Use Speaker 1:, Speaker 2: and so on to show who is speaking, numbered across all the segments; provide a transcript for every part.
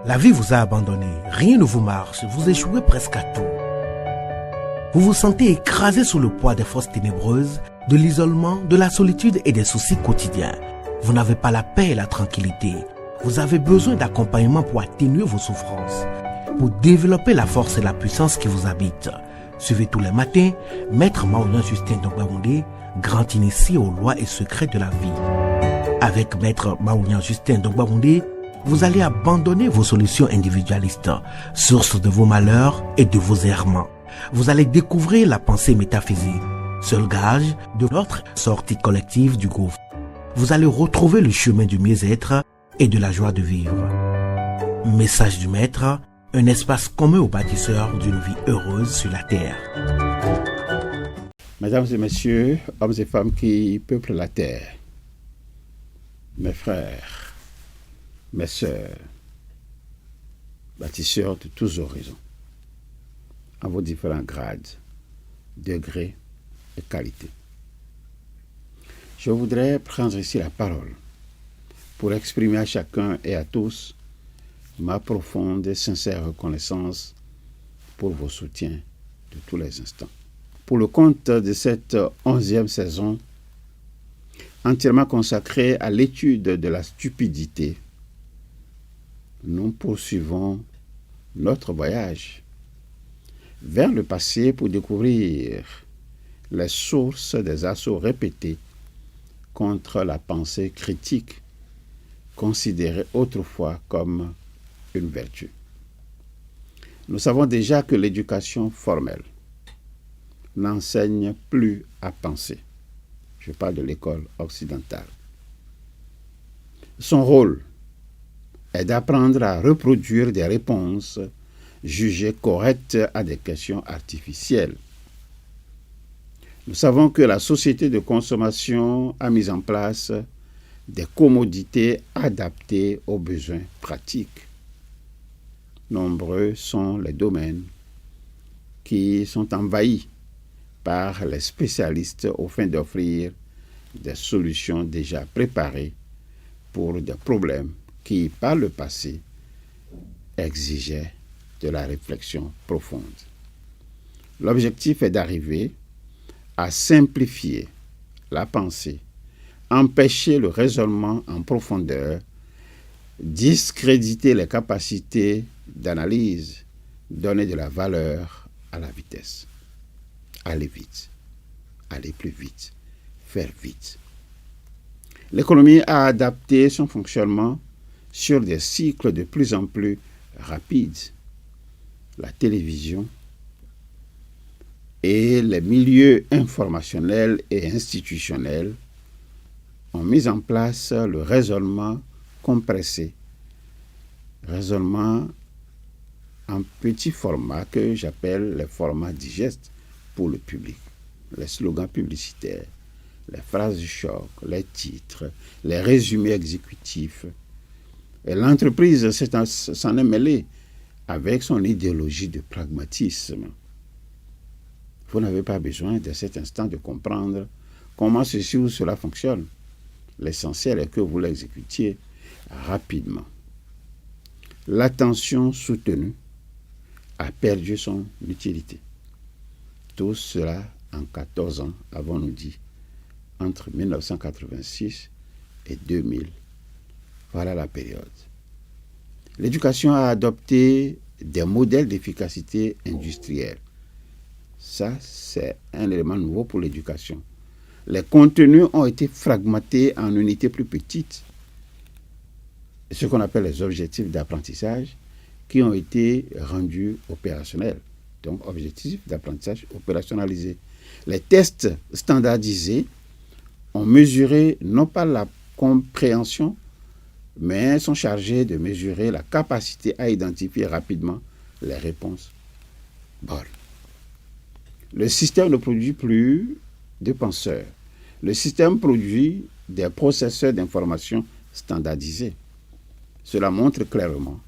Speaker 1: La vie vous a abandonné, rien ne vous marche, vous échouez presque à tout. Vous vous sentez écrasé sous le poids des forces ténébreuses, de l'isolement, de la solitude et des soucis quotidiens. Vous n'avez pas la paix et la tranquillité. Vous avez besoin d'accompagnement pour atténuer vos souffrances, pour développer la force et la puissance qui vous habitent. Suivez tous les matins Maître Maouyan Justin Dongbaoundé, grand initié aux lois et secrets de la vie. Avec Maître Maouyan Justin Dongbaoundé, vous allez abandonner vos solutions individualistes, source de vos malheurs et de vos errements. Vous allez découvrir la pensée métaphysique, seul gage de notre sortie collective du gouffre. Vous allez retrouver le chemin du mieux-être et de la joie de vivre. Message du Maître, un espace commun aux bâtisseurs d'une vie heureuse sur la terre.
Speaker 2: Mesdames et messieurs, hommes et femmes qui peuplent la terre, mes frères, mes sœurs, bâtisseurs de tous horizons, à vos différents grades, degrés et qualités. Je voudrais prendre ici la parole pour exprimer à chacun et à tous ma profonde et sincère reconnaissance pour vos soutiens de tous les instants. Pour le compte de cette 11e saison, entièrement consacrée à l'étude de la stupidité, nous poursuivons notre voyage vers le passé pour découvrir les sources des assauts répétés contre la pensée critique, considérée autrefois comme une vertu. Nous savons déjà que l'éducation formelle n'enseigne plus à penser. Je parle de l'école occidentale. Son rôle est d'apprendre à reproduire des réponses jugées correctes à des questions artificielles. Nous savons que la société de consommation a mis en place des commodités adaptées aux besoins pratiques. Nombreux sont les domaines qui sont envahis par les spécialistes aux fins d'offrir des solutions déjà préparées pour des problèmes qui, par le passé, exigeaient de la réflexion profonde. L'objectif est d'arriver à simplifier la pensée, empêcher le raisonnement en profondeur, discréditer les capacités d'analyse, donner de la valeur à la vitesse. Aller vite, aller plus vite, faire vite. L'économie a adapté son fonctionnement sur des cycles de plus en plus rapides. La télévision et les milieux informationnels et institutionnels ont mis en place le raisonnement compressé, raisonnement en petit format que j'appelle les formats digestes pour le public. Les slogans publicitaires, les phrases choc, les titres, les résumés exécutifs. Et l'entreprise s'en est mêlée avec son idéologie de pragmatisme. Vous n'avez pas besoin de cet instant de comprendre comment ceci ou cela fonctionne. L'essentiel est que vous l'exécutiez rapidement. L'attention soutenue a perdu son utilité. Tout cela en 14 ans, avons-nous dit, entre 1986 et 2000. Voilà la période. L'éducation a adopté des modèles d'efficacité industrielle. Ça, c'est un élément nouveau pour l'éducation. Les contenus ont été fragmentés en unités plus petites. Ce qu'on appelle les objectifs d'apprentissage qui ont été rendus opérationnels. Donc, objectifs d'apprentissage opérationnalisés. Les tests standardisés ont mesuré non pas la compréhension, mais sont chargés de mesurer la capacité à identifier rapidement les réponses bonnes. Le système ne produit plus de penseurs. Le système produit des processeurs d'information standardisés. Cela montre clairement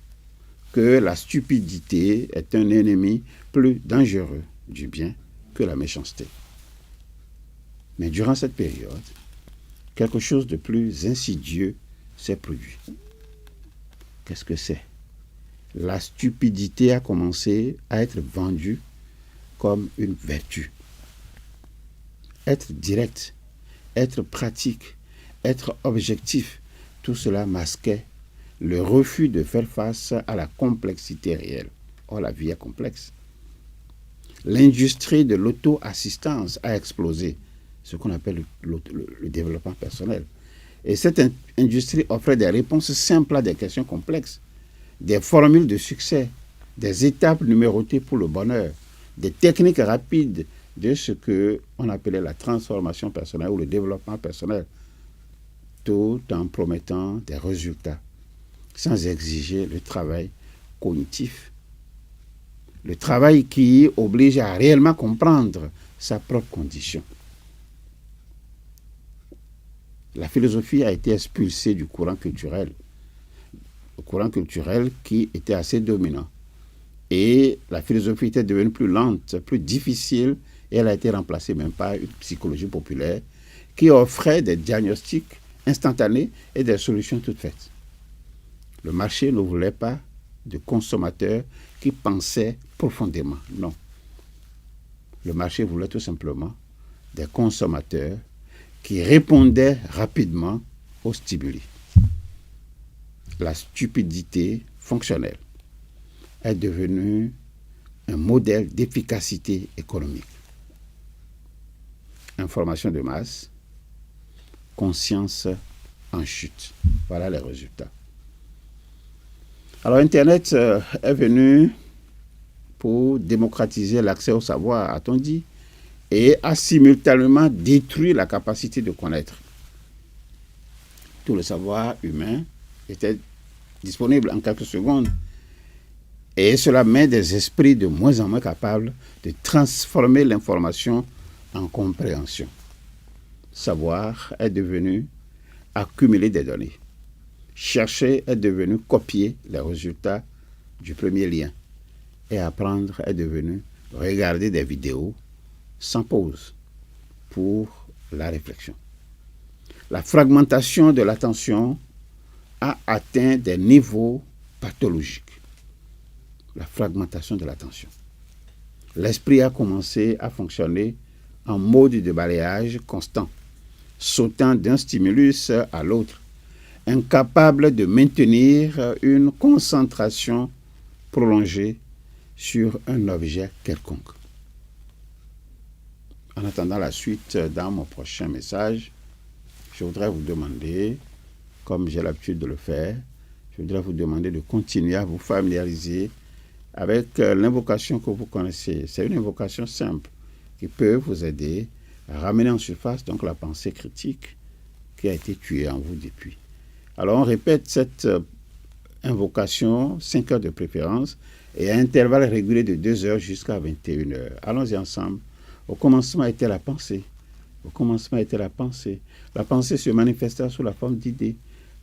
Speaker 2: que la stupidité est un ennemi plus dangereux du bien que la méchanceté. Mais durant cette période, quelque chose de plus insidieux s'est produit. Qu'est-ce que c'est? la stupidité a commencé à être vendue comme une vertu. Être direct, être pratique, être objectif, tout cela masquait le refus de faire face à la complexité réelle. Or, la vie est complexe. L'industrie de l'auto-assistance a explosé, ce qu'on appelle le développement personnel. Et cette industrie offrait des réponses simples à des questions complexes, des formules de succès, des étapes numérotées pour le bonheur, des techniques rapides de ce qu'on appelait la transformation personnelle ou le développement personnel, tout en promettant des résultats, sans exiger le travail cognitif. Le travail qui oblige à réellement comprendre sa propre condition. La philosophie a été expulsée du courant culturel. Le courant culturel qui était assez dominant. Et la philosophie était devenue plus lente, plus difficile, et elle a été remplacée même par une psychologie populaire qui offrait des diagnostics instantanés et des solutions toutes faites. Le marché ne voulait pas de consommateurs qui pensaient profondément. Non. Le marché voulait tout simplement des consommateurs qui répondaient rapidement aux stimuli. La stupidité fonctionnelle est devenue un modèle d'efficacité économique. Information de masse, conscience en chute. Voilà les résultats. Alors, Internet est venu pour démocratiser l'accès au savoir, a-t-on dit, et a simultanément détruit la capacité de connaître. Tout le savoir humain était disponible en quelques secondes. Et cela met des esprits de moins en moins capables de transformer l'information en compréhension. Savoir est devenu accumuler des données. Chercher est devenu copier les résultats du premier lien. Et apprendre est devenu regarder des vidéos sans pause pour la réflexion. La fragmentation de l'attention a atteint des niveaux pathologiques. La fragmentation de l'attention. L'esprit a commencé à fonctionner en mode de balayage constant, sautant d'un stimulus à l'autre, incapable de maintenir une concentration prolongée sur un objet quelconque. En attendant la suite dans mon prochain message, je voudrais vous demander, comme j'ai l'habitude de le faire, je voudrais vous demander de continuer à vous familiariser avec l'invocation que vous connaissez. C'est une invocation simple qui peut vous aider à ramener en surface donc la pensée critique qui a été tuée en vous depuis. Alors on répète cette invocation 5 heures de préférence et à intervalles réguliers de 2 heures jusqu'à 21 heures. Allons-y ensemble. Au commencement était la pensée. Au commencement était la pensée. La pensée se manifesta sous la forme d'idées.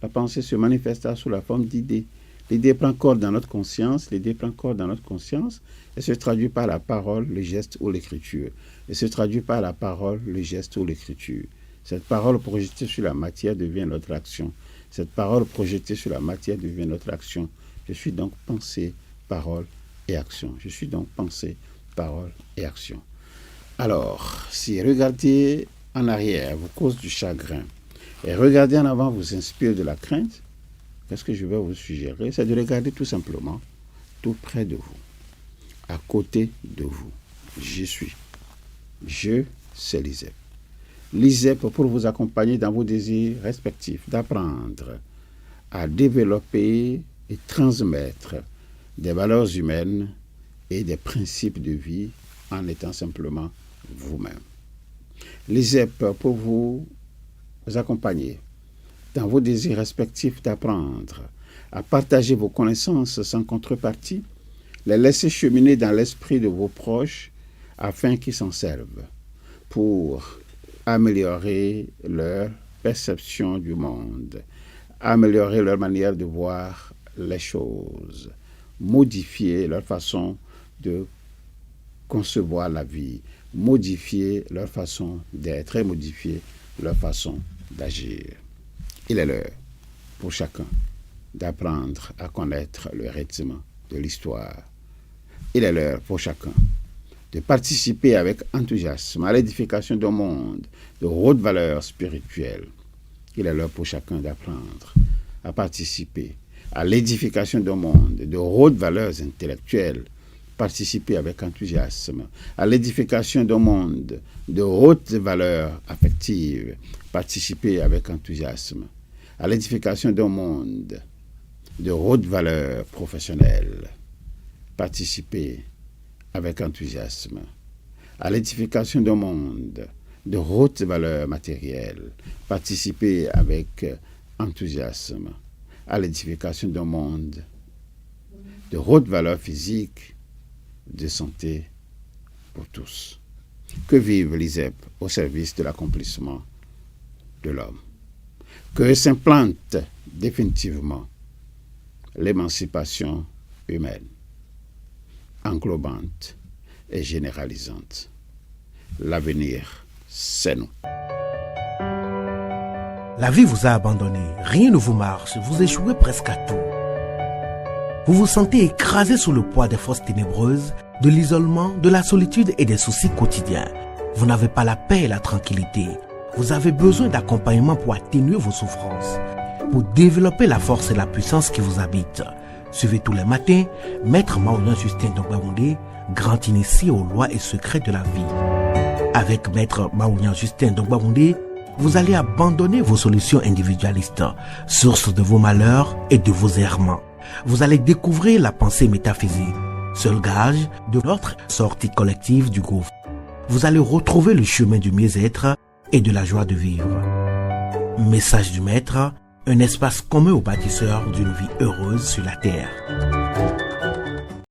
Speaker 2: La pensée se manifesta sous la forme d'idées. L'idée prend corps dans notre conscience, l'idée prend corps dans notre conscience et se traduit par la parole, le geste ou l'écriture. Et se traduit par la parole, le geste ou l'écriture. Cette parole projetée sur la matière devient notre action. Cette parole projetée sur la matière devient notre action. Je suis donc pensée, parole et action. Je suis donc pensée, parole et action. Alors, si regarder en arrière vous cause du chagrin et regarder en avant vous inspire de la crainte, qu'est-ce que je vais vous suggérer? C'est de regarder tout simplement tout près de vous, à côté de vous. J'y suis. Je, c'est l'ISEP. L'ISEP pour vous accompagner dans vos désirs respectifs d'apprendre à développer et transmettre des valeurs humaines et des principes de vie en étant simplement vous-même. L'ISEP pour vous accompagner dans vos désirs respectifs d'apprendre à partager vos connaissances sans contrepartie, les laisser cheminer dans l'esprit de vos proches afin qu'ils s'en servent pour améliorer leur perception du monde, améliorer leur manière de voir les choses, modifier leur façon de concevoir la vie, modifier leur façon d'être et modifier leur façon d'agir. Il est l'heure pour chacun d'apprendre à connaître le rythme de l'histoire. Il est l'heure pour chacun de participer avec enthousiasme à l'édification d'un monde de haute valeur spirituelle. Il est l'heure pour chacun d'apprendre à participer à l'édification d'un monde de hautes valeurs intellectuelles. Participer avec enthousiasme à l'édification d'un monde de hautes valeurs affectives. Participer avec enthousiasme à l'édification d'un monde de hautes valeurs professionnelles. Participer avec enthousiasme à l'édification d'un monde de hautes valeurs matérielles. Participer avec enthousiasme à l'édification d'un monde de hautes valeurs physiques, de santé pour tous. Que vive l'ISEP au service de l'accomplissement de l'homme. Que s'implante définitivement l'émancipation humaine, englobante et généralisante. L'avenir, c'est nous.
Speaker 1: La vie vous a abandonné, rien ne vous marche, vous échouez presque à tout. Vous vous sentez écrasé sous le poids des forces ténébreuses, de l'isolement, de la solitude et des soucis quotidiens. Vous n'avez pas la paix et la tranquillité. Vous avez besoin d'accompagnement pour atténuer vos souffrances, pour développer la force et la puissance qui vous habitent. Suivez tous les matins Maître Maoulian Justin Dongbaoundé, grand initié aux lois et secrets de la vie. Avec Maître Maoulian Justin Dongbaoundé, vous allez abandonner vos solutions individualistes, source de vos malheurs et de vos errements. Vous allez découvrir la pensée métaphysique, seul gage de notre sortie collective du gouffre. Vous allez retrouver le chemin du mieux-être et de la joie de vivre. Message du Maître, un espace commun aux bâtisseurs d'une vie heureuse sur la terre.